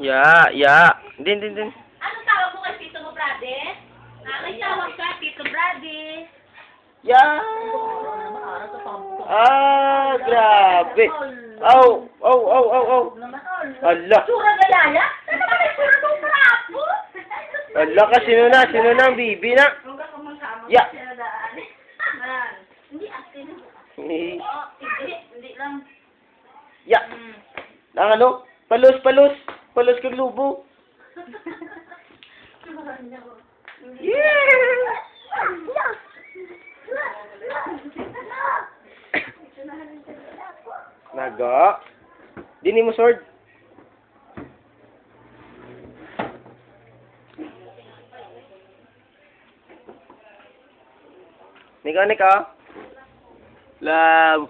Ya. Din. Anong tawag mo kay Tito mo, Brady? May tawag ka, Tito Brady. Ya. Grabe. Aw. Allah. Sura galaya? Ano ba may sura ng trapo? Allah ka, sino na ang bibi na? Ya. Hindi, asin. Hindi lang. Ya. Ang ano? Palos kang lubo. Naga. Dini mo sword. Nika. Love.